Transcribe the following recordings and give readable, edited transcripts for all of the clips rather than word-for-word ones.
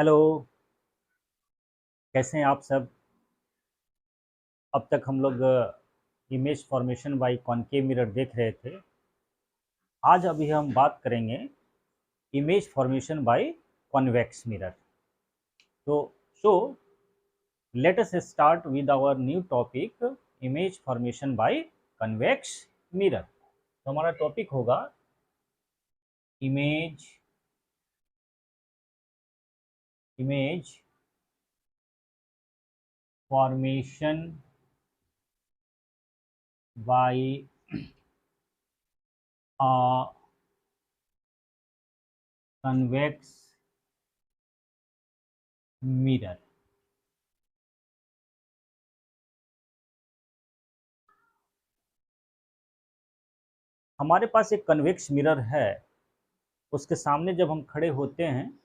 Hello, कैसे हैं आप सब? अब तक हम लोग image formation by concave mirror देख रहे थे। आज अभी हम बात करेंगे image formation by convex mirror. तो so let us start with our new topic, image formation by convex mirror. तो हमारा टॉपिक होगा image image formation by convex mirror. हमारे पास एक कन्वेक्स मिरर है, उसके सामने जब हम खड़े होते हैं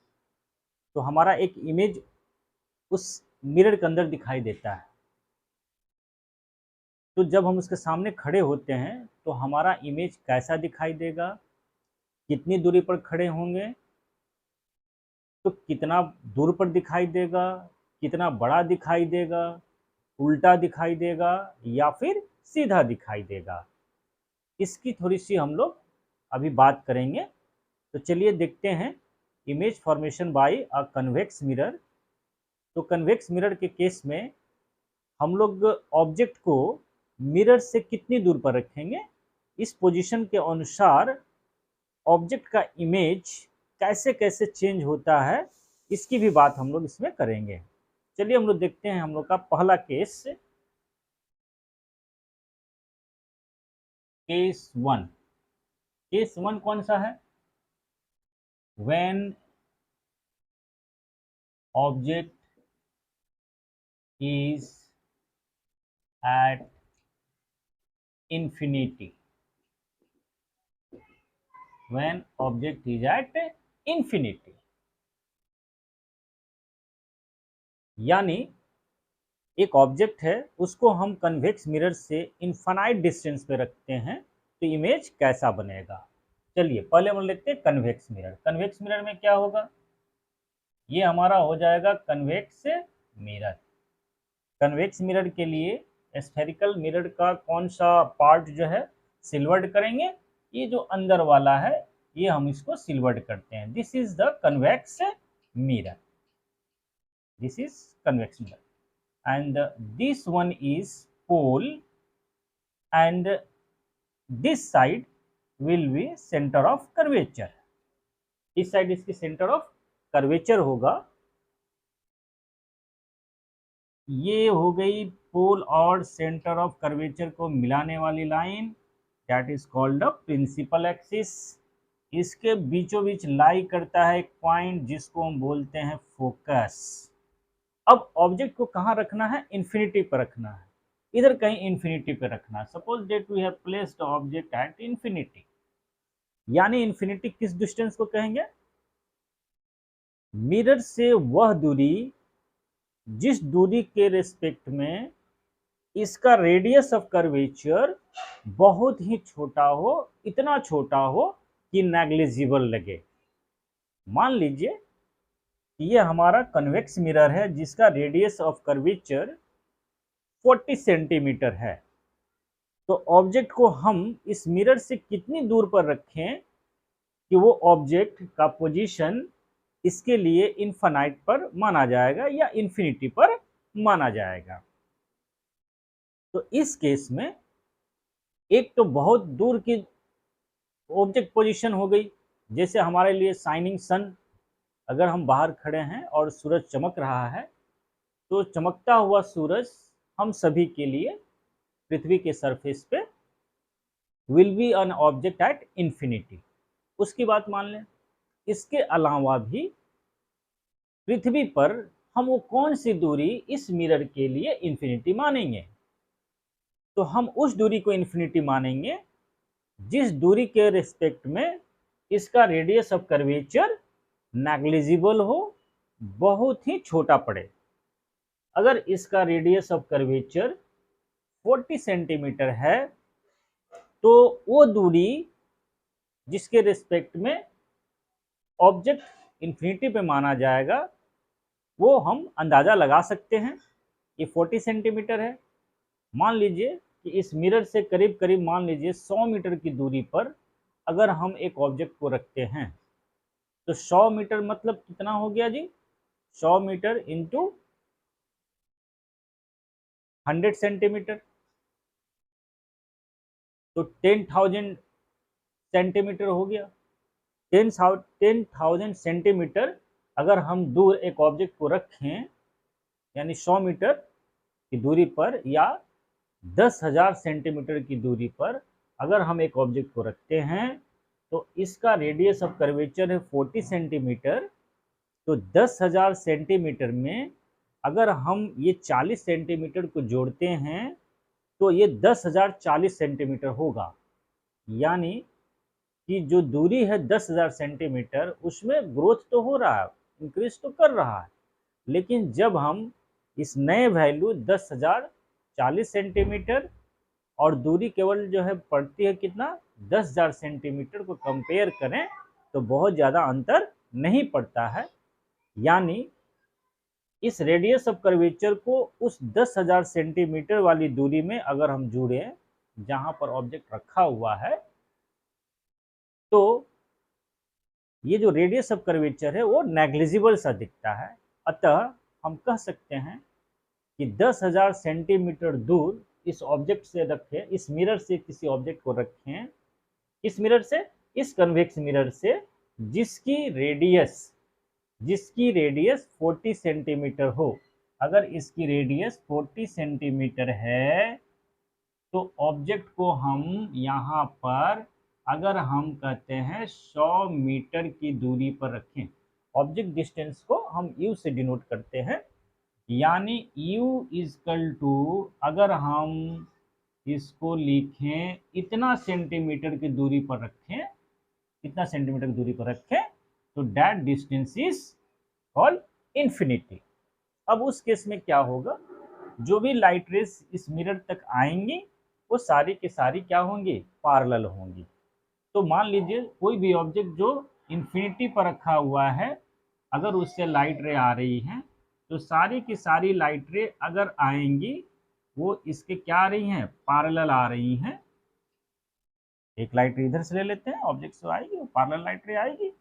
तो हमारा एक इमेज उस मिरर के अंदर दिखाई देता है। तो जब हम उसके सामने खड़े होते हैं तो हमारा इमेज कैसा दिखाई देगा, कितनी दूरी पर खड़े होंगे, तो कितना दूर पर दिखाई देगा, कितना बड़ा दिखाई देगा, उल्टा दिखाई देगा या फिर सीधा दिखाई देगा, इसकी थोड़ी सी हम लोग अभी बात करेंगे। तो चलिए देखते हैं इमेज फॉर्मेशन बाय अ कन्वेक्स मिरर। तो कन्वेक्स मिरर के केस में हम लोग ऑब्जेक्ट को मिरर से कितनी दूर पर रखेंगे, इस पोजीशन के अनुसार ऑब्जेक्ट का इमेज कैसे कैसे चेंज होता है, इसकी भी बात हम लोग इसमें करेंगे। चलिए हम लोग देखते हैं हम लोग का पहला case, case one. Case one कौन सा है? When object is at infinity, when object is at infinity, यानी एक ऑब्जेक्ट है, उसको हम कन्वेक्स मिरर से इनफाइनाइट डिस्टेंस पे रखते हैं तो इमेज कैसा बनेगा। चलिए पहले हम लेते हैं कन्वेक्स मिरर। कन्वेक्स मिरर में क्या होगा, ये हमारा हो जाएगा कन्वेक्स मिरर। कन्वेक्स मिरर के लिए स्फेरिकल मिरर का कौन सा पार्ट जो है सिल्वर्ड करेंगे, ये जो अंदर वाला है ये हम इसको सिल्वर्ड करते हैं। This is the convex mirror, this is convex mirror and this one is pole and this side will be centre of curvature. इस साइड इसकी सेंटर ऑफ कर्वेचर होगा। ये हो गई पोल और सेंटर ऑफ कर्वेचर को मिलाने वाली line, that is called the principal axis. इसके बीचों बीच लाई करता है एक पॉइंट जिसको हम बोलते हैं फोकस। अब ऑब्जेक्ट को कहाँ रखना है, इन्फिनिटी पर रखना है, इधर कहीं इन्फिनिटी पर रखना है। Suppose that we have placed object at infinity, यानी इन्फिनिटी किस डिस्टेंस को कहेंगे, मिरर से वह दूरी जिस दूरी के रेस्पेक्ट में इसका रेडियस ऑफ कर्वेचर बहुत ही छोटा हो, इतना छोटा हो कि नेग्लिजिबल लगे। मान लीजिए ये हमारा कन्वेक्स मिरर है जिसका रेडियस ऑफ कर्वेचर 40 सेंटीमीटर है। तो ऑब्जेक्ट को हम इस मिरर से कितनी दूर पर रखें कि वो ऑब्जेक्ट का पोजीशन इसके लिए इनफाइनाइट पर माना जाएगा या इन्फिनिटी पर माना जाएगा। तो इस केस में एक तो बहुत दूर की ऑब्जेक्ट पोजीशन हो गई, जैसे हमारे लिए शाइनिंग सन, अगर हम बाहर खड़े हैं और सूरज चमक रहा है तो चमकता हुआ सूरज हम सभी के लिए पृथ्वी के सरफेस पे will be an object at infinity, उसकी बात मान लें। इसके अलावा भी पृथ्वी पर हम वो कौन सी दूरी इस मिरर के लिए इन्फिनिटी मानेंगे, तो हम उस दूरी को इन्फिनिटी मानेंगे जिस दूरी के रिस्पेक्ट में इसका रेडियस ऑफ कर्वेचर नेग्लिजिबल हो, बहुत ही छोटा पड़े। अगर इसका रेडियस ऑफ कर्वेचर 40 सेंटीमीटर है तो वो दूरी जिसके रिस्पेक्ट में ऑब्जेक्ट इन्फिनिटी पे माना जाएगा वो हम अंदाज़ा लगा सकते हैं। ये 40 सेंटीमीटर है। मान लीजिए कि इस मिरर से करीब करीब मान लीजिए 100 मीटर की दूरी पर अगर हम एक ऑब्जेक्ट को रखते हैं, तो 100 मीटर मतलब कितना हो गया जी? 100 मीटर इंटू 100 सेंटीमीटर, तो 10,000 सेंटीमीटर हो गया। 10,000 सेंटीमीटर अगर हम दूर एक ऑब्जेक्ट को रखें, यानी 100 मीटर की दूरी पर या 10,000 सेंटीमीटर की दूरी पर अगर हम एक ऑब्जेक्ट को रखते हैं, तो इसका रेडियस ऑफ कर्वेचर है 40 सेंटीमीटर। तो 10,000 सेंटीमीटर में अगर हम ये 40 सेंटीमीटर को जोड़ते हैं, तो ये 10,000 40 सेंटीमीटर होगा। यानी कि जो दूरी है 10,000 सेंटीमीटर, उसमें ग्रोथ तो हो रहा है, इंक्रीज तो कर रहा है, लेकिन जब हम इस नए वैल्यू 10,000 40 सेंटीमीटर और दूरी केवल जो है पड़ती है कितना 10,000 सेंटीमीटर को कंपेयर करें, तो बहुत ज़्यादा अंतर नहीं पड़ता है। यानी इस रेडियस ऑफ कर्वेचर को उस 10,000 सेंटीमीटर वाली दूरी में अगर हम जुड़ें जहां पर ऑब्जेक्ट रखा हुआ है, तो ये जो रेडियस ऑफ कर्वेचर है वो नेग्लिजिबल सा दिखता है। अतः हम कह सकते हैं कि 10,000 सेंटीमीटर दूर इस ऑब्जेक्ट से रखें, इस मिरर से किसी ऑब्जेक्ट को रखें, इस मिरर से, इस कन्वेक्स मिरर से जिसकी रेडियस 40 सेंटीमीटर हो। अगर इसकी रेडियस 40 सेंटीमीटर है, तो ऑब्जेक्ट को हम यहाँ पर अगर हम कहते हैं 100 मीटर की दूरी पर रखें, ऑब्जेक्ट डिस्टेंस को हम u से डिनोट करते हैं, यानी u इजकल टू अगर हम इसको लिखें इतना सेंटीमीटर की दूरी पर रखें, इतना सेंटीमीटर की दूरी पर रखें, तो that distance is called infinity. अब उस केस में क्या होगा, जो भी लाइट रेस इस मिरर तक आएंगी वो सारी की सारी क्या होंगी, पैरेलल होंगी। तो मान लीजिए कोई भी ऑब्जेक्ट जो इन्फिनिटी पर रखा हुआ है, अगर उससे लाइट रे आ रही है, तो सारी की सारी लाइट रे अगर आएंगी वो इसके क्या आ रही हैं, पैरेलल आ रही हैं। एक लाइट रे इधर से ले लेते हैं, ऑब्जेक्ट से आएगी वो पैरेलल लाइट रे आएगी।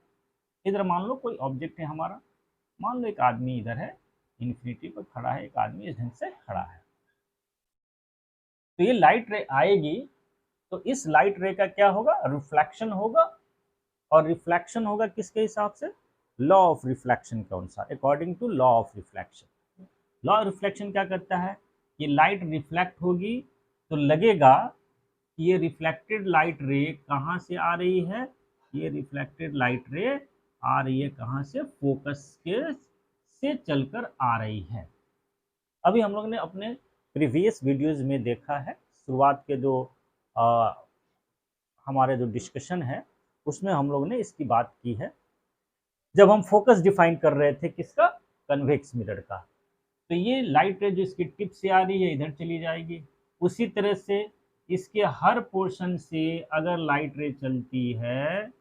इधर मान लो कोई ऑब्जेक्ट है हमारा, मान लो एक आदमी इधर है, इन्फिनिटी पर खड़ा है, एक आदमी इस ढंग से खड़ा है, तो ये लाइट रे आएगी, तो इस लाइट रे का क्या होगा, रिफ्लेक्शन होगा। और रिफ्लेक्शन होगा किसके हिसाब से, लॉ ऑफ रिफ्लेक्शन के अनुसार, according to law of reflection. Law of reflection क्या करता है, ये लाइट रिफ्लेक्ट होगी तो लगेगा कि ये रिफ्लेक्टेड लाइट रे कहाँ से आ रही है, ये रिफ्लेक्टेड लाइट रे आ रही है कहाँ से, फोकस के से चलकर आ रही है। अभी हम लोग ने अपने प्रीवियस वीडियोस में देखा है, शुरुआत के जो हमारे जो डिस्कशन है उसमें हम लोग ने इसकी बात की है, जब हम फोकस डिफाइन कर रहे थे किसका, कन्वेक्स मिरर का। तो ये लाइट रे जो इसकी टिप से आ रही है इधर चली जाएगी, उसी तरह से इसके हर पोर्शन से अगर लाइट रे चलती है,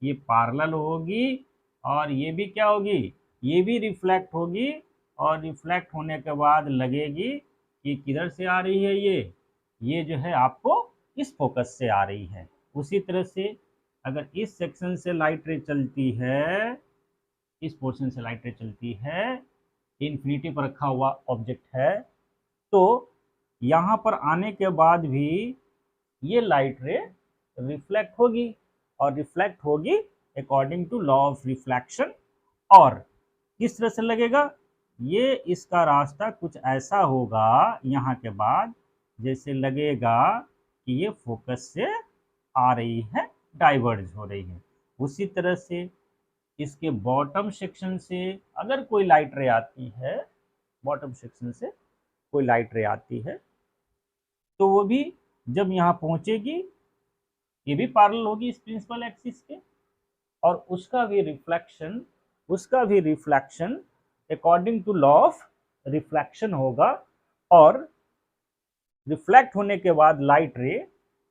ये पैरेलल होगी और ये भी क्या होगी, ये भी रिफ्लेक्ट होगी, और रिफ्लेक्ट होने के बाद लगेगी कि किधर से आ रही है, ये जो है आपको इस फोकस से आ रही है। उसी तरह से अगर इस सेक्शन से लाइट रे चलती है, इस पोर्शन से लाइट रे चलती है, इन्फिनिटी पर रखा हुआ ऑब्जेक्ट है, तो यहाँ पर आने के बाद भी ये लाइट रे रिफ्लेक्ट होगी, और रिफ्लेक्ट होगी according to law of reflection. और किस तरह से लगेगा, ये इसका रास्ता कुछ ऐसा होगा यहाँ के बाद, जैसे लगेगा कि ये फोकस से आ रही है, डाइवर्ज हो रही है। उसी तरह से इसके बॉटम सेक्शन से अगर कोई लाइट रे आती है, बॉटम सेक्शन से कोई लाइट रे आती है, तो वो भी जब यहाँ पहुंचेगी ये भी पैरेलल होगी इस प्रिंसिपल एक्सिस के, और उसका भी reflection according to law of reflection होगा। और रिफ्लेक्ट होने के बाद लाइट रे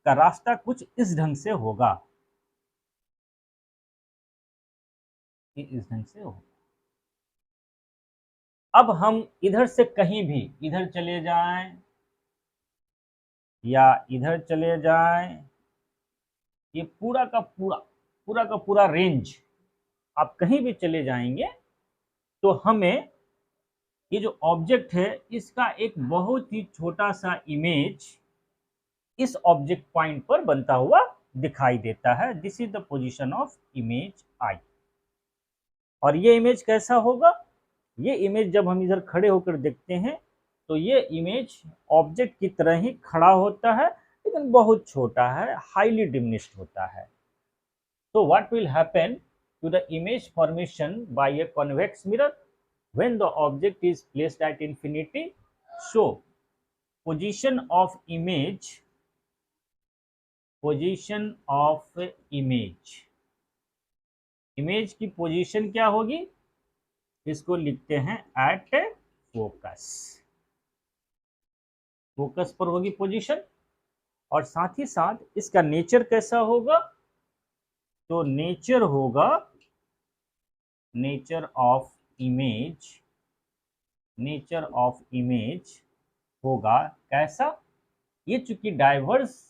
का रास्ता कुछ इस ढंग से होगा, इस ढंग से होगा। अब हम इधर से कहीं भी इधर चले जाएं या इधर चले जाएं, ये पूरा का पूरा रेंज आप कहीं भी चले जाएंगे तो हमें ये जो ऑब्जेक्ट है इसका एक बहुत ही छोटा सा इमेज इस ऑब्जेक्ट पॉइंट पर बनता हुआ दिखाई देता है। This is the position of image I. और ये इमेज कैसा होगा? ये इमेज जब हम इधर खड़े होकर देखते हैं तो ये इमेज ऑब्जेक्ट की तरह ही खड़ा होता है, लेकिन बहुत छोटा है, हाईली डिमिनिश्ड होता है। So what will happen to the image formation by a convex mirror when the object is placed at infinity? So position of image image की पोजीशन क्या होगी? इसको लिखते हैं एट फोकस। फोकस पर होगी पोजीशन। और साथ ही साथ इसका नेचर कैसा होगा? तो नेचर होगा, नेचर ऑफ इमेज होगा कैसा? ये चूंकि डाइवर्स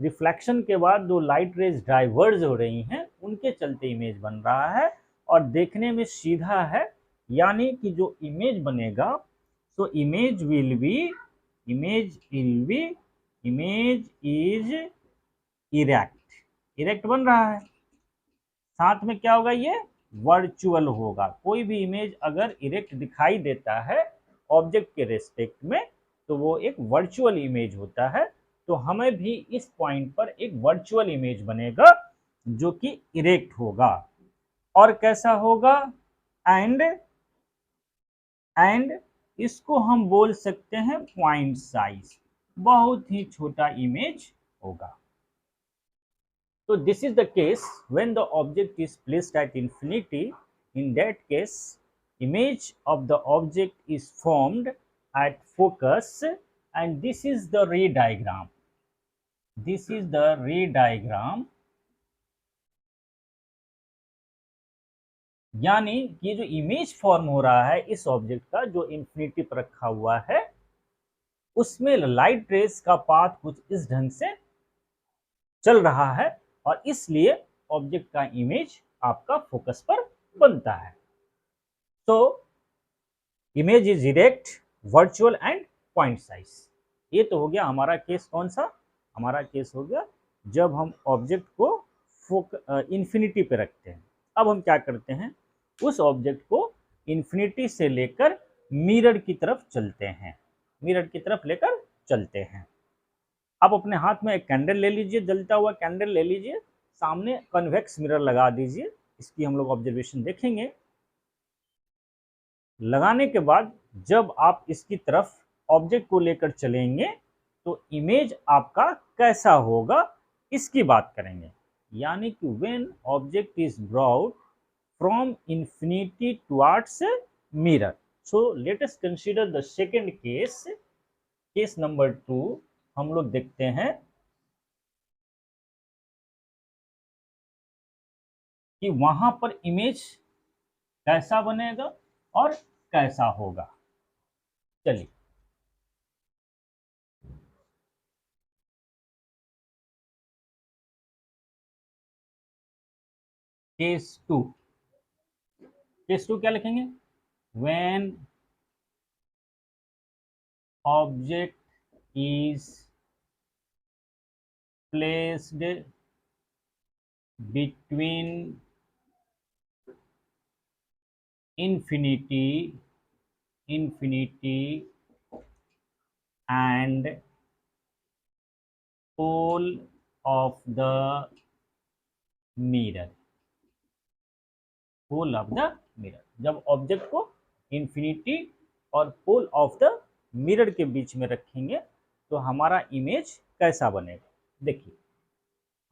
रिफ्लेक्शन के बाद दो लाइट रेज डाइवर्ज हो रही हैं, उनके चलते इमेज बन रहा है और देखने में सीधा है, यानी कि जो इमेज बनेगा तो इमेज इज इरेक्ट बन रहा है। साथ में क्या होगा? ये वर्चुअल होगा। कोई भी इमेज अगर इरेक्ट दिखाई देता है ऑब्जेक्ट के रेस्पेक्ट में तो वो एक वर्चुअल इमेज होता है। तो हमें भी इस पॉइंट पर एक वर्चुअल इमेज बनेगा जो कि इरेक्ट होगा। और कैसा होगा? एंड इसको हम बोल सकते हैं पॉइंट साइज, बहुत ही छोटा इमेज होगा। So this is the case when the object is placed at infinity. In that case, image of the object is formed at focus, and this is the ray diagram. यानी ये जो image form हो रहा है इस object का जो infinity पर रखा हुआ है, उसमें लाइट रेज का पाथ कुछ इस ढंग से चल रहा है और इसलिए ऑब्जेक्ट का इमेज आपका फोकस पर बनता है। तो image is erect, virtual and point size. ये तो हो गया हमारा केस। कौन सा? हमारा केस हो गया जब हम ऑब्जेक्ट को इन्फिनिटी पे रखते हैं। अब हम क्या करते हैं? उस ऑब्जेक्ट को इन्फिनिटी से लेकर मिरर की तरफ चलते हैं। आप अपने हाथ में एक कैंडल ले लीजिए, जलता हुआ कैंडल ले लीजिए, सामने कन्वेक्स मिरर लगा दीजिए। इसकी हम लोग ऑब्जर्वेशन देखेंगे। लगाने के बाद जब आप इसकी तरफ ऑब्जेक्ट को लेकर चलेंगे तो इमेज आपका कैसा होगा इसकी बात करेंगे। यानी कि when object is brought from infinity towards mirror. So let us consider the second case number 2। हम लोग देखते हैं कि वहां पर इमेज कैसा बनेगा और कैसा होगा। चलिए केस टू क्या लिखेंगे? When object is placed between infinity and pole of the mirror। जब ऑब्जेक्ट को इंफिनिटी और पोल ऑफ द मिरर के बीच में रखेंगे तो हमारा इमेज कैसा बनेगा? देखिए,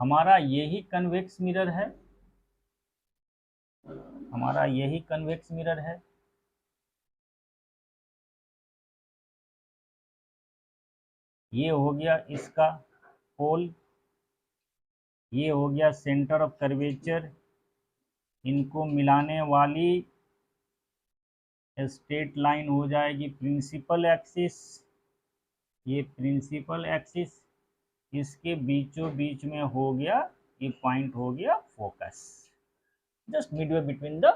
हमारा यही कन्वेक्स मिरर है, ये हो गया इसका पोल, ये हो गया सेंटर ऑफ कर्वेचर। इनको मिलाने वाली स्ट्रेट लाइन हो जाएगी प्रिंसिपल एक्सिस, ये प्रिंसिपल एक्सिस, इसके बीचों बीच में हो गया ये पॉइंट हो गया focus, just midway between the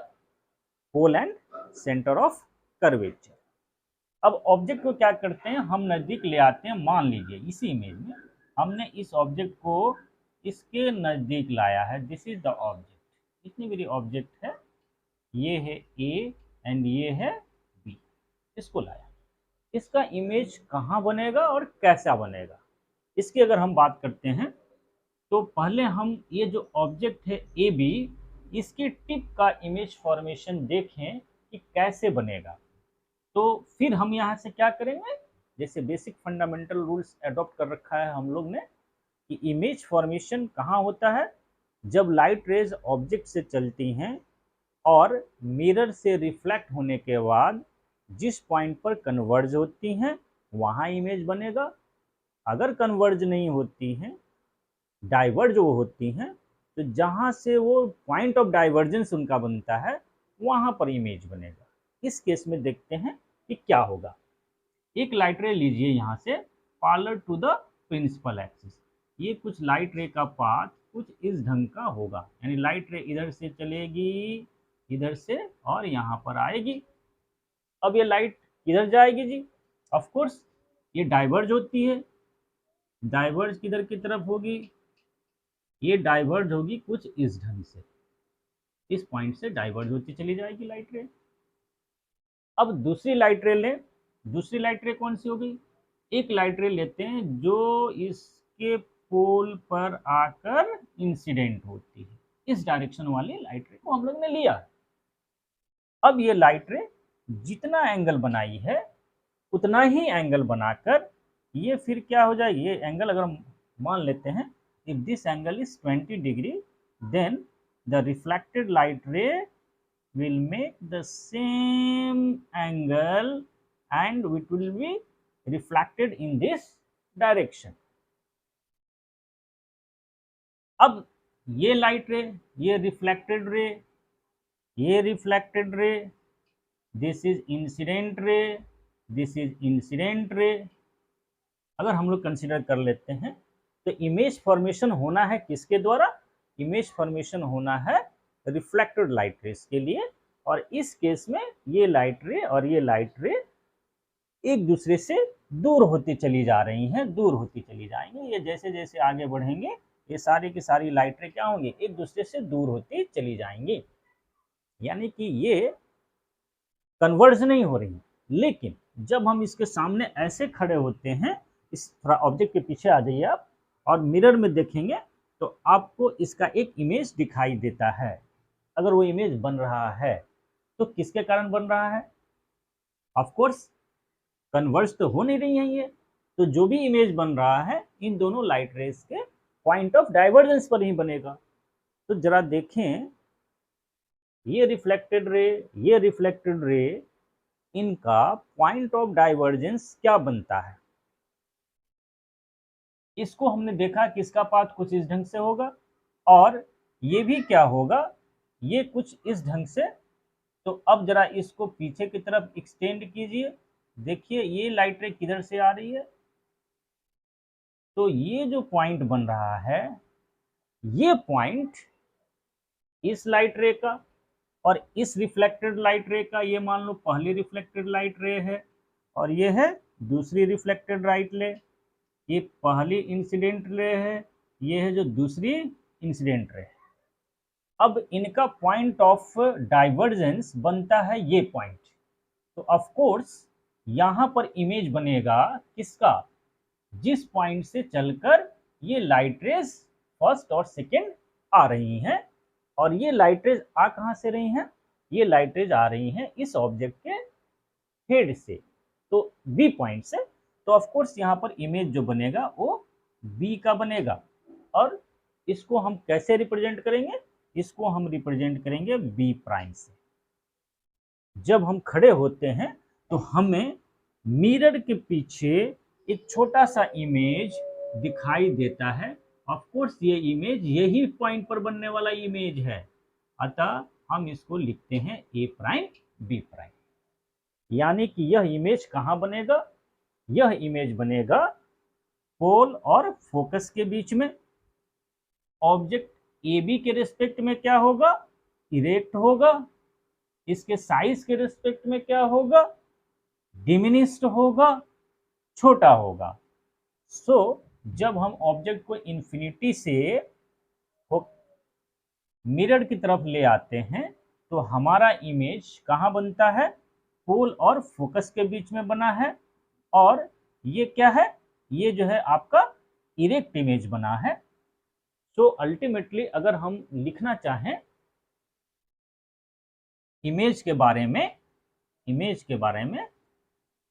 pole and centre of curvature. अब ऑब्जेक्ट को क्या करते हैं, हम नज़दीक ले आते हैं। मान लीजिए इसी इमेज में हमने इस ऑब्जेक्ट को इसके नज़दीक लाया है, दिस इज द ऑब्जेक्ट, इतनी बड़ी ऑब्जेक्ट है, ये है ए एंड ये है बी, इसको लाया। इसका इमेज कहाँ बनेगा और कैसा बनेगा, इसकी अगर हम बात करते हैं तो पहले हम ये जो ऑब्जेक्ट है ए बी, इसकी टिप का इमेज फॉर्मेशन देखें कि कैसे बनेगा। तो फिर हम यहाँ से क्या करेंगे, जैसे बेसिक फंडामेंटल रूल्स अडॉप्ट कर रखा है हम लोग ने कि इमेज फॉर्मेशन कहाँ होता है, जब लाइट रेज ऑब्जेक्ट से चलती हैं और मिरर से रिफ्लेक्ट होने के बाद जिस पॉइंट पर कन्वर्ज होती हैं वहाँ इमेज बनेगा। अगर कन्वर्ज नहीं होती हैं, डाइवर्ज वो होती हैं, तो जहाँ से वो पॉइंट ऑफ डाइवर्जेंस उनका बनता है वहाँ पर इमेज बनेगा। इस केस में देखते हैं कि क्या होगा। एक लाइट रे लीजिए यहाँ से parallel to the principal axis, ये कुछ लाइट रे का पाथ कुछ इस ढंग का होगा, यानी लाइट रे इधर से चलेगी इधर से और यहाँ पर आएगी। अब ये लाइट किधर जाएगी जी, ऑफ कोर्स ये डाइवर्ज होती है, डाइवर्ज किधर की तरफ होगी, ये डाइवर्ज होगी कुछ इस ढंग से, इस पॉइंट से डाइवर्ज होती चली जाएगी लाइट रे। अब दूसरी लाइट रे लें, दूसरी लाइट रे कौन सी होगी, एक लाइट रे लेते हैं जो इसके पोल पर आकर इंसिडेंट होती है, इस डायरेक्शन वाली लाइट रे को हम लोग ने लिया। अब ये लाइट रे जितना एंगल बनाई है उतना ही एंगल बनाकर ये फिर क्या हो जाएगी, ये एंगल अगर हम मान लेते हैं, if this angle is 20 degree then the reflected light ray will make the same angle and it will be reflected in this direction. अब ये लाइट रे, ये रिफ्लेक्टेड रे, ये reflected ray, this is incident ray, this is incident ray. अगर हम लोग consider कर लेते हैं तो इमेज फॉर्मेशन होना है किसके द्वारा, इमेज फॉर्मेशन होना है रिफ्लेक्टेड लाइट रेस के लिए। और इस केस में ये लाइट रे और ये लाइट रे एक दूसरे से दूर होती चली जा रही हैं, दूर होती चली जाएंगी। ये जैसे जैसे आगे बढ़ेंगे ये सारी की सारी लाइट रे क्या होंगी, एक दूसरे से दूर होती चली जाएंगी, यानी कि ये कन्वर्ज नहीं हो रही। लेकिन जब हम इसके सामने ऐसे खड़े होते हैं, इस थोड़ा ऑब्जेक्ट के पीछे आ जाइए आप, और मिरर में देखेंगे तो आपको इसका एक इमेज दिखाई देता है। अगर वो इमेज बन रहा है तो किसके कारण बन रहा है, ऑफ कोर्स कन्वर्ज तो हो नहीं रही है ये, तो जो भी इमेज बन रहा है इन दोनों लाइट रेस के पॉइंट ऑफ डाइवर्जेंस पर ही बनेगा। तो जरा देखें, ये रिफ्लेक्टेड रे, ये रिफ्लेक्टेड रे, इनका पॉइंट ऑफ डाइवर्जेंस क्या बनता है। इसको हमने देखा कि इसका पाथ कुछ इस ढंग से होगा और ये भी क्या होगा, ये कुछ इस ढंग से। तो अब जरा इसको पीछे की तरफ एक्सटेंड कीजिए, देखिए ये लाइट रे किधर से आ रही है, तो ये जो पॉइंट बन रहा है ये पॉइंट इस लाइट रे का और इस रिफ्लेक्टेड लाइट रे का, ये मान लो पहली रिफ्लेक्टेड लाइट रे है और ये है दूसरी रिफ्लेक्टेड लाइट रे, ये पहली इंसिडेंट रे है, ये है जो दूसरी इंसिडेंट रे है। अब इनका पॉइंट ऑफ डाइवर्जेंस बनता है ये पॉइंट, तो ऑफ कोर्स यहाँ पर इमेज बनेगा किसका, जिस पॉइंट से चलकर ये लाइट रेज फर्स्ट और सेकेंड आ रही हैं। और ये लाइट रेज आ कहाँ से रही हैं, ये लाइट रेज आ रही हैं इस ऑब्जेक्ट के हेड से, तो बी पॉइंट से। तो ऑफ कोर्स यहाँ पर इमेज जो बनेगा वो बी का बनेगा। और इसको हम कैसे रिप्रेजेंट करेंगे, इसको हम रिप्रेजेंट करेंगे बी प्राइम से। जब हम खड़े होते हैं तो हमें मिरर के पीछे एक छोटा सा इमेज दिखाई देता है, ऑफ कोर्स ये इमेज यही पॉइंट पर बनने वाला इमेज है, अतः हम इसको लिखते हैं ए प्राइम बी प्राइम। यानी कि यह इमेज कहाँ बनेगा, यह इमेज बनेगा पोल और फोकस के बीच में। ऑब्जेक्ट ए बी के रिस्पेक्ट में क्या होगा, इरेक्ट होगा। इसके साइज के रिस्पेक्ट में क्या होगा, डिमिनिश्ड होगा, छोटा होगा। सो जब हम ऑब्जेक्ट को इन्फिनिटी से मिरर की तरफ ले आते हैं तो हमारा इमेज कहाँ बनता है, पोल और फोकस के बीच में बना है। और ये क्या है, ये जो है आपका इरेक्ट इमेज बना है। सो अल्टीमेटली अगर हम लिखना चाहें इमेज के बारे में,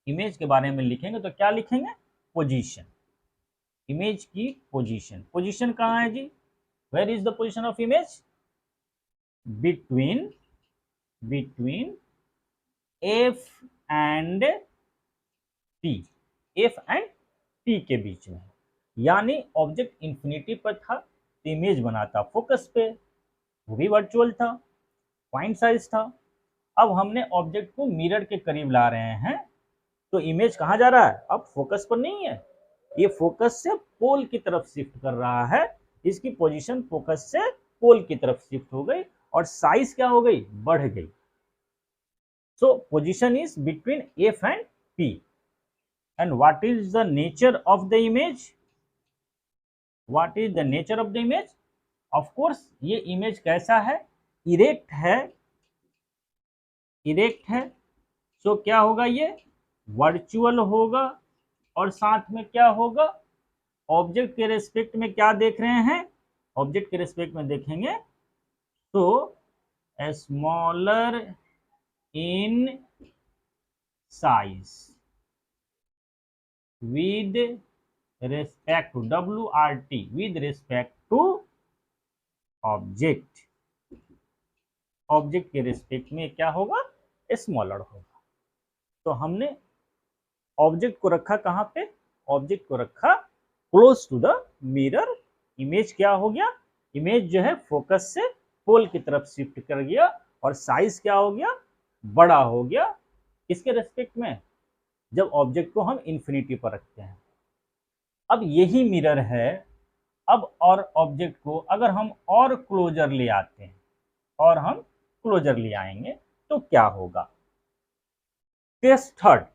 इमेज के बारे में लिखेंगे तो क्या लिखेंगे, पोजीशन। इमेज की पोजीशन, पोजीशन कहाँ है जी, where is the position of image, between F and T, F and T के बीच में। यानी ऑब्जेक्ट इंफिनिटी पर था तो इमेज बना था फोकस पे, वो भी वर्चुअल था, पॉइंट साइज था। अब हमने ऑब्जेक्ट को मिरर के करीब ला रहे हैं तो इमेज कहाँ जा रहा है, अब फोकस पर नहीं है, ये फोकस से पोल की तरफ शिफ्ट कर रहा है। इसकी पोजीशन फोकस से पोल की तरफ शिफ्ट हो गई और साइज क्या हो गई, बढ़ गई। सो position is between F and P. And what is the nature of the image, what is the nature of the image, of course ये इमेज कैसा है, इरेक्ट है, इरेक्ट है। सो क्या होगा, ये वर्चुअल होगा और साथ में क्या होगा, ऑब्जेक्ट के रेस्पेक्ट में क्या देख रहे हैं, ऑब्जेक्ट के रेस्पेक्ट में देखेंगे तो smaller in size with respect to, WRT, with respect to object, object के रेस्पेक्ट में क्या होगा, स्मॉलर होगा। तो हमने ऑब्जेक्ट को रखा कहाँ पे, ऑब्जेक्ट को रखा close to the mirror. Image क्या हो गया, इमेज जो है फोकस से पोल की तरफ शिफ्ट कर गया और साइज क्या हो गया, बड़ा हो गया। किसके रेस्पेक्ट में, जब ऑब्जेक्ट को हम इन्फिनिटी पर रखते हैं। अब यही मिरर है। अब और ऑब्जेक्ट को अगर हम और क्लोजर ले आते हैं, और हम क्लोजर ले आएंगे तो क्या होगा, केस थर्ड।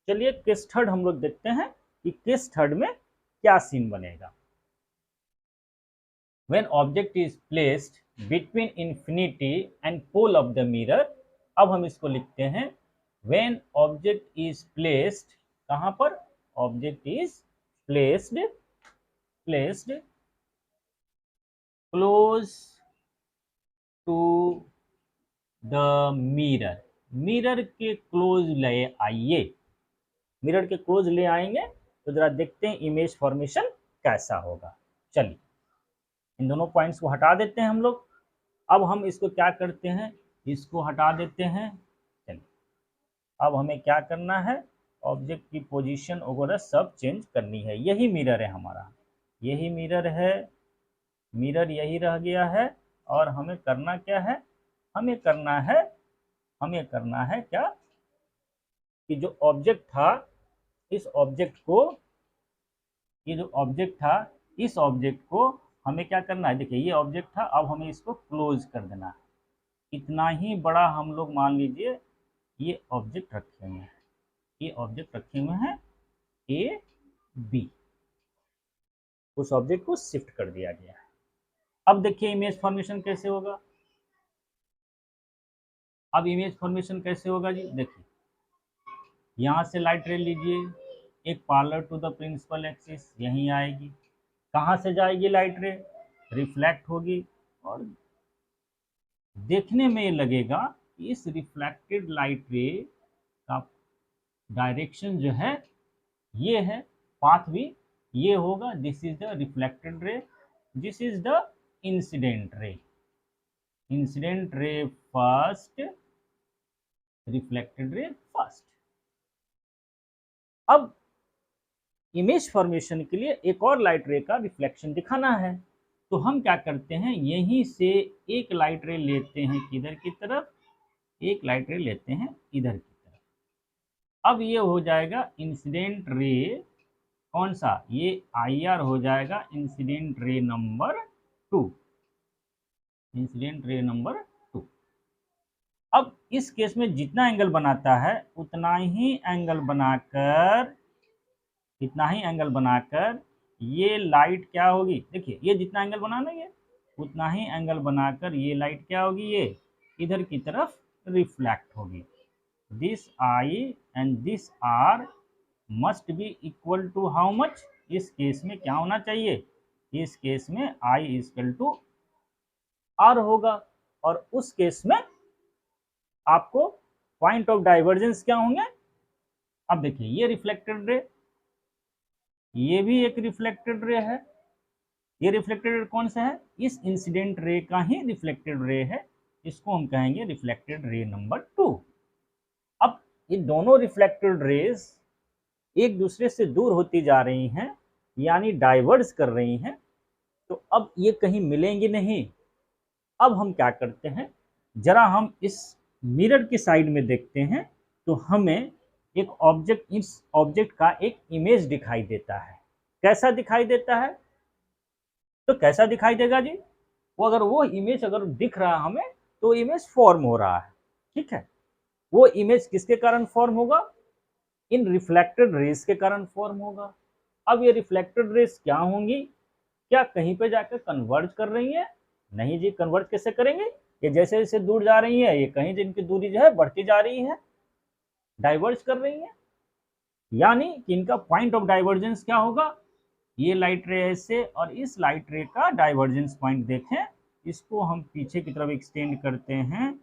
चलिए केस थर्ड हम लोग देखते हैं कि केस थर्ड में क्या सीन बनेगा। When object is placed between infinity and pole of the mirror, अब हम इसको लिखते हैं when object is placed, कहाँ पर, object is placed close to the mirror, mirror के क्लोज ले आइए, मिरर के क्लोज ले आएंगे तो जरा देखते हैं इमेज फॉर्मेशन कैसा होगा। चलिए इन दोनों पॉइंट्स को हटा देते हैं हम लोग। अब हम इसको क्या करते हैं, इसको हटा देते हैं। चलिए अब हमें क्या करना है, ऑब्जेक्ट की पोजीशन वगैरह सब चेंज करनी है। यही मिरर है हमारा, यही मिरर है, मिरर यही रह गया है। और हमें करना क्या है, हमें करना है क्या कि जो ऑब्जेक्ट था, इस ऑब्जेक्ट को, ये जो ऑब्जेक्ट था, इस ऑब्जेक्ट को हमें क्या करना है, देखिए ये ऑब्जेक्ट था, अब हमें इसको क्लोज कर देना है। इतना ही बड़ा हम लोग मान लीजिए ये ऑब्जेक्ट रखे हुए हैं, ये ऑब्जेक्ट रखे हुए हैं ए बी, उस ऑब्जेक्ट को शिफ्ट कर दिया गया है। अब देखिए इमेज फॉर्मेशन कैसे होगा, अब इमेज फॉर्मेशन कैसे होगा जी, देखिए यहाँ से लाइट रे लीजिए, एक parallel to the principal axis यहीं आएगी। कहाँ से जाएगी लाइट रे, रिफ्लेक्ट होगी, और देखने में ये लगेगा कि इस रिफ्लेक्टेड लाइट रे का डायरेक्शन जो है ये है, पाथ भी ये होगा। This is the reflected ray, this is the incident ray, incident ray first, reflected ray first. अब इमेज फॉर्मेशन के लिए एक और लाइट रे का रिफ्लेक्शन दिखाना है, तो हम क्या करते हैं, यहीं से एक लाइट रे लेते हैं किधर की तरफ, एक लाइट रे लेते हैं इधर की तरफ। अब ये हो जाएगा इंसिडेंट रे, कौन सा, ये IR हो जाएगा incident ray number 2, incident ray number 2। अब इस केस में जितना एंगल बनाता है उतना ही एंगल बनाकर, इतना ही एंगल बनाकर ये लाइट क्या होगी, देखिए ये जितना एंगल बनाना ये उतना ही एंगल बनाकर ये लाइट क्या होगी, ये इधर की तरफ रिफ्लेक्ट होगी। This i and this r must be equal to how much, इस केस में क्या होना चाहिए, इस केस में आई इक्वल टू आर होगा। और उस केस में आपको पॉइंट ऑफ डाइवर्जेंस क्या होंगे, अब देखिए ये रिफ्लेक्टेड रे, ये भी एक रिफ्लेक्टेड रे है, ये रिफ्लेक्टेड रे कौन सा है, इस इंसिडेंट रे का ही रिफ्लेक्टेड रे है, इसको हम कहेंगे रिफ्लेक्टेड रे नंबर 2। अब ये दोनों रिफ्लेक्टेड रेज एक दूसरे से दूर होती जा रही हैं, यानी डाइवर्ज कर रही हैं, तो अब ये कहीं मिलेंगी नहीं। अब हम क्या करते हैं, जरा हम इस मिरर की साइड में देखते हैं, तो हमें एक ऑब्जेक्ट, इस ऑब्जेक्ट का एक इमेज दिखाई देता है। कैसा दिखाई देता है, तो कैसा दिखाई देगा जी, वो अगर वो इमेज अगर दिख रहा हमें, तो इमेज फॉर्म हो रहा है, ठीक है। वो इमेज किसके कारण फॉर्म होगा, इन रिफ्लेक्टेड रेस के कारण फॉर्म होगा। अब ये रिफ्लेक्टेड रेस क्या होंगी, क्या कहीं पे जाकर कन्वर्ज कर रही है, नहीं जी, कन्वर्ज कैसे करेंगे, ये जैसे जैसे दूर जा रही है, ये कहीं से इनकी दूरी जो है बढ़ती जा रही है, डाइवर्ज कर रही है, यानी कि इनका पॉइंट ऑफ डाइवर्जेंस क्या होगा, ये लाइट रे से और इस लाइट रे का डाइवर्जेंस पॉइंट देखें, इसको हम पीछे की तरफ एक्सटेंड करते हैं,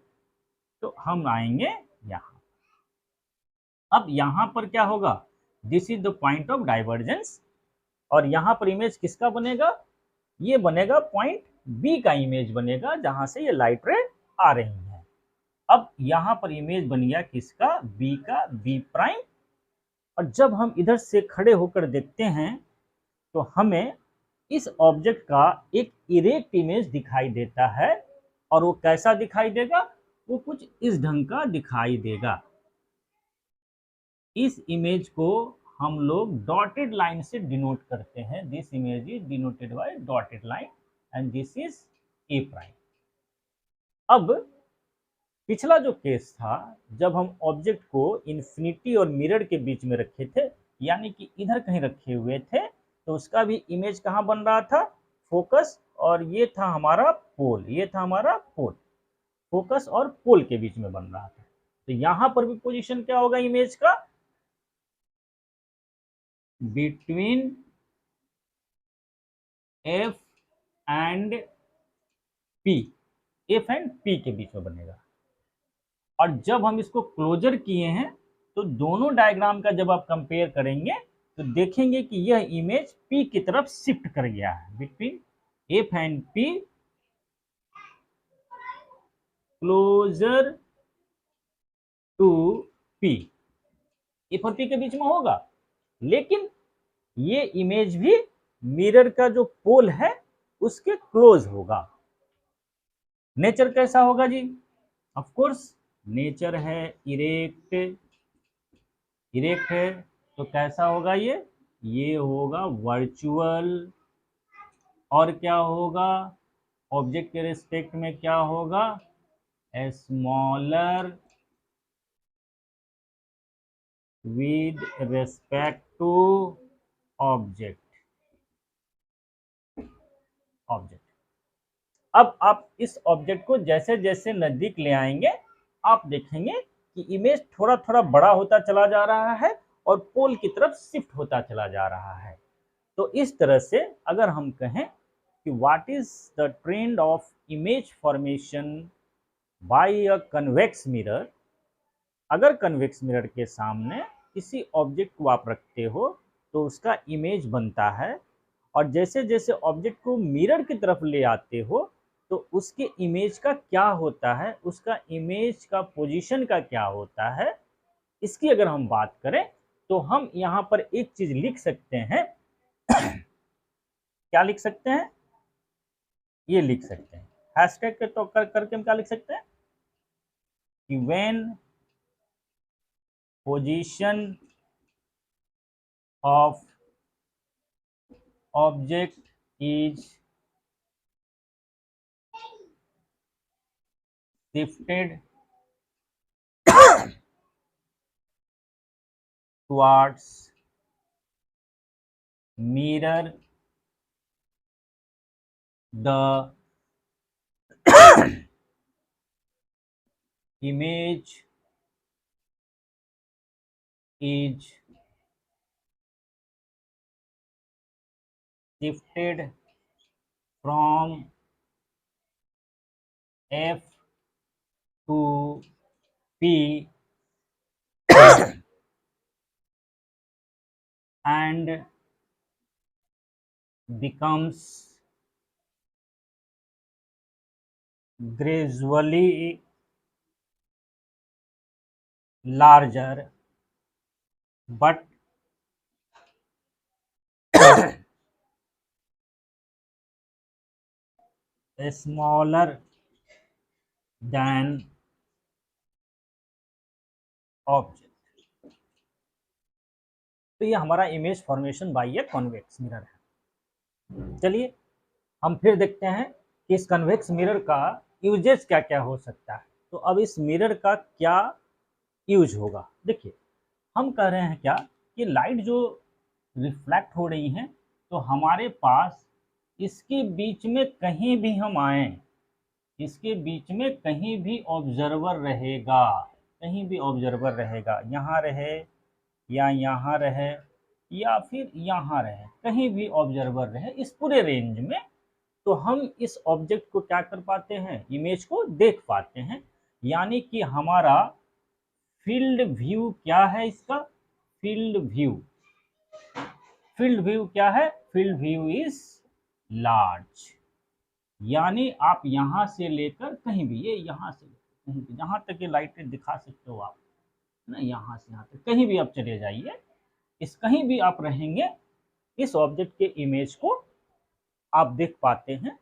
तो हम आएंगे यहाँ। अब यहाँ पर क्या होगा, this is the point of divergence, और यहाँ पर इमेज किसका बनेगा, ये बनेगा पॉइंट बी का इमेज बनेगा, जहां से ये लाइट रे आ रही है। अब यहाँ पर इमेज बन गया किसका, बी का, बी प्राइम। और जब हम इधर से खड़े होकर देखते हैं, तो हमें इस ऑब्जेक्ट का एक इरेक्ट इमेज दिखाई देता है, और वो कैसा दिखाई देगा, वो कुछ इस ढंग का दिखाई देगा। इस इमेज को हम लोग डॉटेड लाइन से डिनोट करते हैं, this image is denoted by dotted line and this is a prime. अब पिछला जो केस था, जब हम ऑब्जेक्ट को इन्फिनिटी और मिरर के बीच में रखे थे, यानी कि इधर कहीं रखे हुए थे, तो उसका भी इमेज कहाँ बन रहा था, फोकस, और ये था हमारा पोल, ये था हमारा पोल, फोकस और पोल के बीच में बन रहा था। तो यहां पर भी पोजीशन क्या होगा इमेज का, between F and P, F and P के बीच में बनेगा। और जब हम इसको क्लोजर किए हैं, तो दोनों डायग्राम का जब आप कंपेयर करेंगे, तो देखेंगे कि यह इमेज पी की तरफ शिफ्ट कर गया है, between F and P, closer to P, F और पी के बीच में होगा। लेकिन ये इमेज भी मिरर का जो पोल है उसके क्लोज होगा। नेचर कैसा होगा जी, ऑफ कोर्स नेचर है इरेक्ट, इरेक्ट है, तो कैसा होगा ये होगा वर्चुअल। और क्या होगा, ऑब्जेक्ट के रिस्पेक्ट में क्या होगा, smaller with respect to object, object. अब आप इस ऑब्जेक्ट को जैसे जैसे नजदीक ले आएंगे, आप देखेंगे कि इमेज थोड़ा थोड़ा बड़ा होता चला जा रहा है और पोल की तरफ शिफ्ट होता चला जा रहा है। तो इस तरह से अगर हम कहें कि what is the trend of image formation bye a convex mirror, अगर कन्वेक्स मिरर के सामने किसी ऑब्जेक्ट को आप रखते हो, तो उसका इमेज बनता है, और जैसे जैसे ऑब्जेक्ट को मिरर की तरफ ले आते हो, तो उसके इमेज का क्या होता है, उसका इमेज का पोजीशन का क्या होता है, इसकी अगर हम बात करें, तो हम यहाँ पर एक चीज लिख सकते हैं क्या लिख सकते हैं, ये लिख सकते हैं हैशटैग के तो करके हम क्या लिख सकते हैं कि when position of object is shifted towards mirror the image is shifted from F to P and becomes gradually larger but smaller than object। तो ये हमारा image formation bye a convex mirror है। चलिए हम फिर देखते हैं कि इस कन्वेक्स मिरर का यूजेस क्या क्या हो सकता है। तो अब इस मिरर का क्या यूज होगा, देखिए हम कह रहे हैं क्या कि लाइट जो रिफ्लेक्ट हो रही है तो हमारे पास इसके बीच में कहीं भी हम आए, इसके बीच में कहीं भी ऑब्जर्वर रहेगा, कहीं भी ऑब्जर्वर रहेगा, यहाँ रहे या यहाँ रहे या फिर यहाँ रहे, कहीं भी ऑब्जर्वर रहे इस पूरे रेंज में, तो हम इस ऑब्जेक्ट को क्या कर पाते हैं, इमेज को देख पाते हैं। यानी कि हमारा फील्ड व्यू क्या है, इसका फील्ड व्यू, फील्ड व्यू क्या है, फील्ड व्यू इज लार्ज। यानी आप यहां से लेकर कहीं भी, ये यहां से कहीं भी, जहां तक ये लाइटें दिखा सकते हो आप ना, यहां से यहां तक कहीं भी आप चले जाइए, इस कहीं भी आप रहेंगे इस ऑब्जेक्ट के इमेज को आप देख पाते हैं।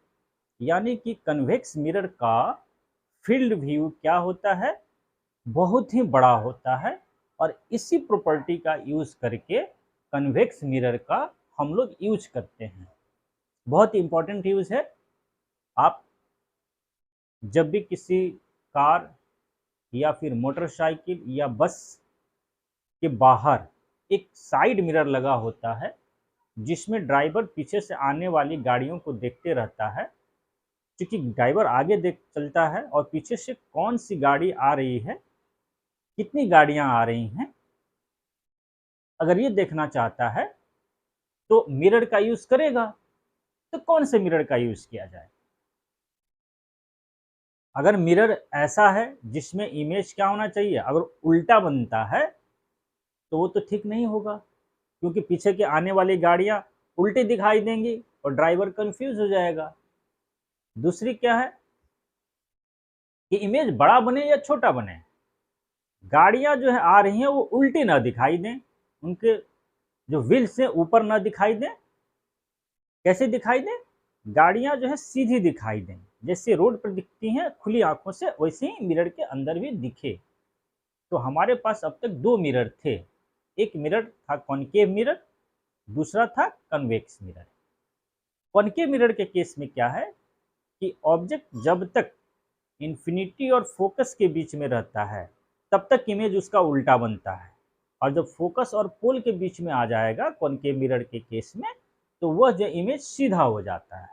यानी कि कन्वेक्स मिरर का फील्ड व्यू क्या होता है, बहुत ही बड़ा होता है। और इसी प्रॉपर्टी का यूज करके कन्वेक्स मिरर का हम लोग यूज करते हैं। बहुत ही इंपॉर्टेंट यूज है। आप जब भी किसी कार या फिर मोटरसाइकिल या बस के बाहर एक साइड मिरर लगा होता है जिसमें ड्राइवर पीछे से आने वाली गाड़ियों को देखते रहता है, क्योंकि ड्राइवर आगे देख चलता है और पीछे से कौन सी गाड़ी आ रही है, कितनी गाड़ियां आ रही हैं, अगर ये देखना चाहता है तो मिरर का यूज करेगा। तो कौन से मिरर का यूज किया जाए, अगर मिरर ऐसा है जिसमें इमेज क्या होना चाहिए, अगर उल्टा बनता है तो वो तो ठीक नहीं होगा, क्योंकि पीछे के आने वाली गाड़ियां उल्टी दिखाई देंगी और ड्राइवर कंफ्यूज हो जाएगा। दूसरी क्या है कि इमेज बड़ा बने या छोटा बने, गाड़ियां जो है आ रही हैं वो उल्टी ना दिखाई दें, उनके जो व्हील्स हैं ऊपर ना दिखाई दें। कैसे दिखाई दें, गाड़ियां जो है सीधी दिखाई दें, जैसे रोड पर दिखती हैं खुली आंखों से, वैसे ही मिरर के अंदर भी दिखे। तो हमारे पास अब तक दो मिरर थे, एक मिरर था कॉनकेव मिरर, दूसरा था कन्वेक्स मिरर। कॉनकेव मिरर के केस में क्या है कि ऑब्जेक्ट जब तक इन्फिनिटी और फोकस के बीच में रहता है तब तक इमेज उसका उल्टा बनता है, और जब फोकस और पोल के बीच में आ जाएगा कॉनकेव मिरर के केस में तो वह जो इमेज सीधा हो जाता है।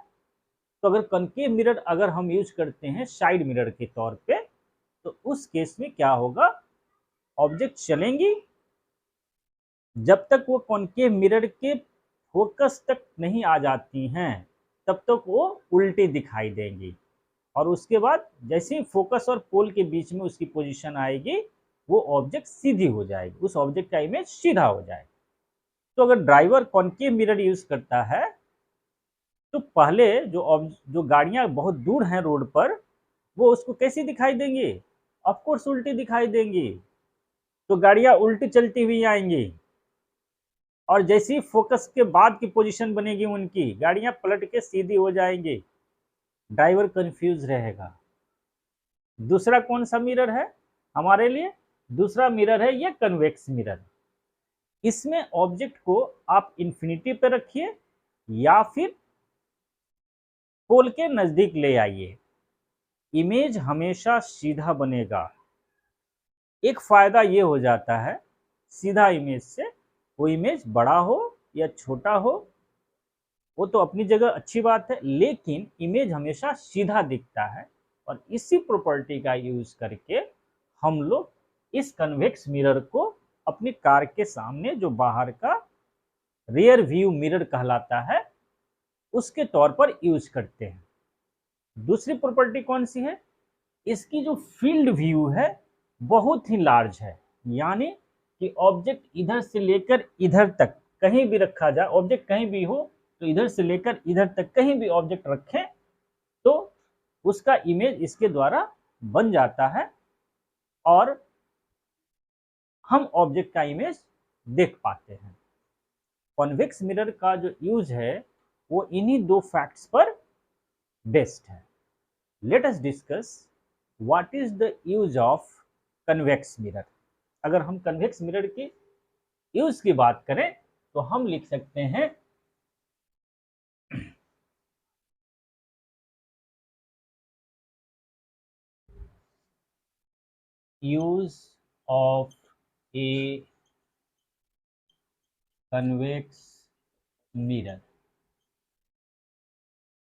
तो अगर कॉनकेव मिरर अगर हम यूज करते हैं साइड मिरर के तौर पे, तो उस केस में क्या होगा, ऑब्जेक्ट चलेंगी, जब तक वो कॉनकेव मिरर के फोकस तक नहीं आ जाती हैं तब तक वो उल्टी दिखाई देंगी, और उसके बाद जैसे ही फोकस और पोल के बीच में उसकी पोजीशन आएगी वो ऑब्जेक्ट सीधी हो जाएगी, उस ऑब्जेक्ट का इमेज सीधा हो जाएगा। तो अगर ड्राइवर कॉनकेव मिरर यूज करता है तो पहले जो गाड़ियां बहुत दूर हैं रोड पर, वो उसको कैसी दिखाई देंगी, ऑफकोर्स उल्टी दिखाई देंगी। तो गाड़ियां उल्टी चलती हुई आएंगी, और जैसे ही फोकस के बाद की पोजीशन बनेगी उनकी, गाड़ियां पलट के सीधी हो जाएंगी, ड्राइवर कंफ्यूज रहेगा। दूसरा कौन सा मिरर है हमारे लिए, दूसरा मिरर है ये कन्वेक्स मिरर। इसमें ऑब्जेक्ट को आप इन्फिनिटी पे रखिए या फिर पोल के नजदीक ले आइए, इमेज हमेशा सीधा बनेगा। एक फायदा ये हो जाता है सीधा इमेज से, वो इमेज बड़ा हो या छोटा हो वो तो अपनी जगह अच्छी बात है, लेकिन इमेज हमेशा सीधा दिखता है। और इसी प्रॉपर्टी का यूज करके हम लोग इस कन्वेक्स मिरर को अपनी कार के सामने, जो बाहर का रियर व्यू मिरर कहलाता है, उसके तौर पर यूज करते हैं। दूसरी प्रॉपर्टी कौन सी है? इसकी जो फील्ड व्यू है बहुत ही लार्ज है, यानी कि ऑब्जेक्ट इधर से लेकर इधर तक कहीं भी रखा जाए, ऑब्जेक्ट कहीं भी हो तो इधर से लेकर इधर तक कहीं भी ऑब्जेक्ट रखें तो उसका इमेज इसके द्वारा बन जाता है और हम ऑब्जेक्ट का इमेज देख पाते हैं। कॉन्वेक्स मिरर का जो यूज है वो इन्हीं दो फैक्ट्स पर बेस्ड है। Let us discuss what is the use of convex mirror. अगर हम कन्वेक्स मिरर की यूज की बात करें तो हम लिख सकते हैं use of a convex mirror.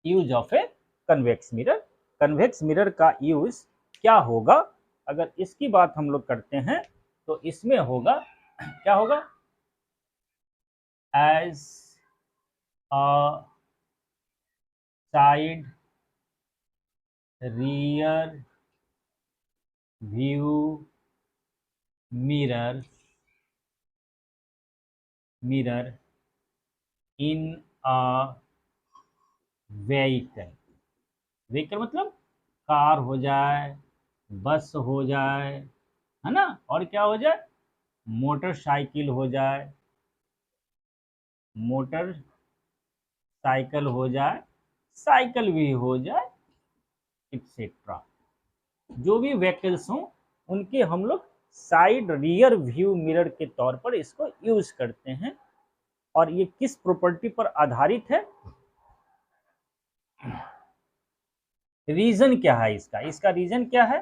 Use of a convex mirror, convex mirror का यूज क्या होगा? अगर इसकी बात हम लोग करते हैं तो इसमें होगा, क्या होगा? As a side rear view mirror in a vehicle. Vehicle मतलब कार हो जाए, बस हो जाए, है ना, और क्या हो जाए? मोटरसाइकिल हो जाए, मोटर साइकिल हो जाए, साइकिल भी हो जाए, एक्सेट्रा। जो भी व्हीकल्स हों उनके हम लोग साइड रियर व्यू मिरर के तौर पर इसको यूज करते हैं। और ये किस प्रॉपर्टी पर आधारित है? रीजन क्या है इसका? इसका रीजन क्या है?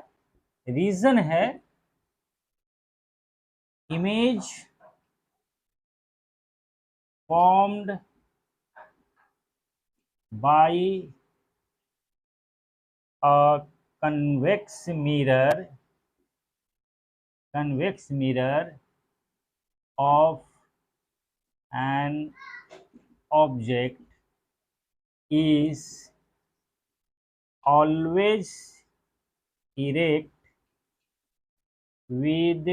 रीजन है image formed by a convex mirror of an object is always erect with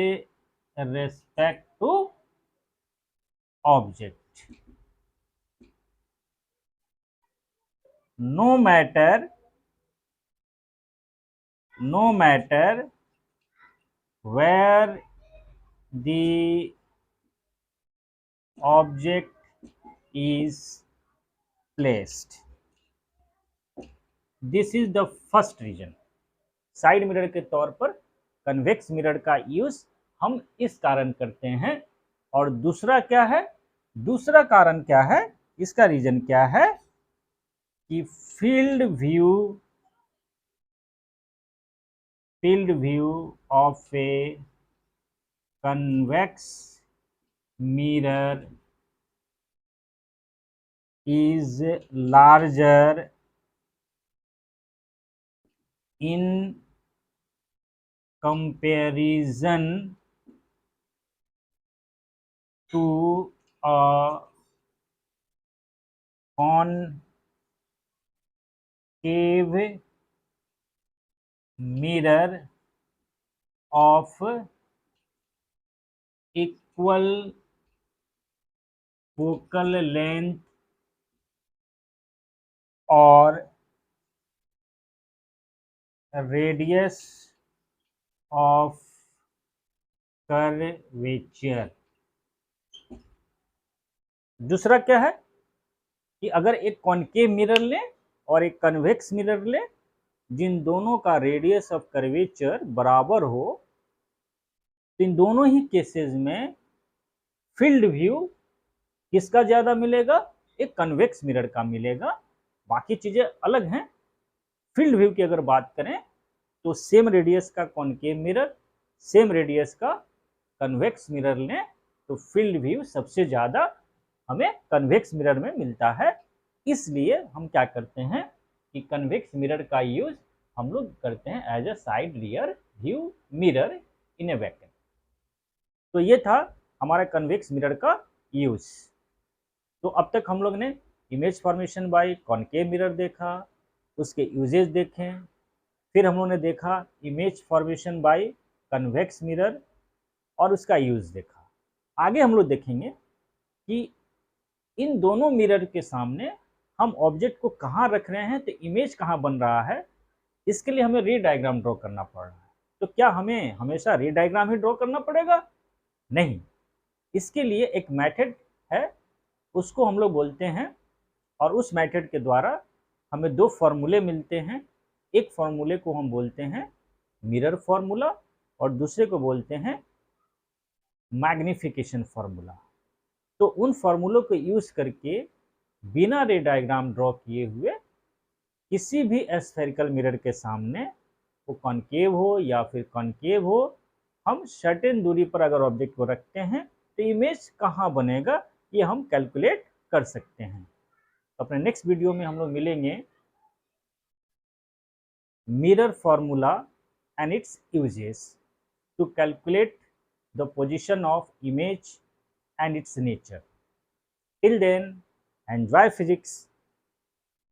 respect to object, no matter where the object is placed. This is the first region. Side mirror के तौर पर convex mirror का use हम इस कारण करते हैं। और दूसरा क्या है? दूसरा कारण क्या है? इसका रीजन क्या है कि field view of a convex mirror is larger in comparison to a concave mirror of equal focal length or radius of curvature। दूसरा क्या है कि अगर एक कॉनकेव मिरर लें और एक कन्वेक्स मिरर लें, जिन दोनों का रेडियस ऑफ कर्वेचर बराबर हो, तो इन दोनों ही केसेस में फील्ड व्यू किसका ज़्यादा मिलेगा? एक कन्वेक्स मिरर का मिलेगा। बाकी चीज़ें अलग हैं। फील्ड व्यू की अगर बात करें तो सेम रेडियस का कॉनकेव मिरर, सेम रेडियस का कन्वेक्स मिरर लें तो फील्ड व्यू सबसे ज़्यादा हमें कन्वेक्स मिरर में मिलता है। इसलिए हम क्या करते हैं कि कन्वेक्स मिरर का यूज हम लोग करते हैं as a side rear view mirror in a vacuum. तो ये था हमारा कन्वेक्स मिरर का यूज। तो अब तक हम लोग ने image formation by concave mirror देखा, उसके यूजेस देखे, फिर हम लोगों ने देखा image formation by convex mirror और उसका यूज देखा। आगे हम लोग देखेंगे कि इन दोनों मिरर के सामने हम ऑब्जेक्ट को कहाँ रख रहे हैं, तो इमेज कहाँ बन रहा है, इसके लिए हमें रे डायग्राम ड्रॉ करना पड़ रहा है। तो क्या हमें हमेशा रे डायग्राम ही ड्रॉ करना पड़ेगा? नहीं, इसके लिए एक मेथड है, उसको हम लोग बोलते हैं, और उस मेथड के द्वारा हमें दो फॉर्मूले मिलते हैं। एक फॉर्मूले को हम बोलते हैं मिरर फॉर्मूला और दूसरे को बोलते हैं मैग्निफिकेशन फॉर्मूला। तो उन फॉर्मूलों को यूज करके बिना रे डायग्राम ड्रॉ किए हुए किसी भी स्फेरिकल मिरर के सामने, वो कॉनकेव हो या फिर कॉनकेव हो, हम सर्टेन दूरी पर अगर ऑब्जेक्ट को रखते हैं तो इमेज कहाँ बनेगा ये हम कैलकुलेट कर सकते हैं। तो अपने नेक्स्ट वीडियो में हम लोग मिलेंगे mirror formula and its uses to calculate the position of image and its nature. Till then, enjoy physics.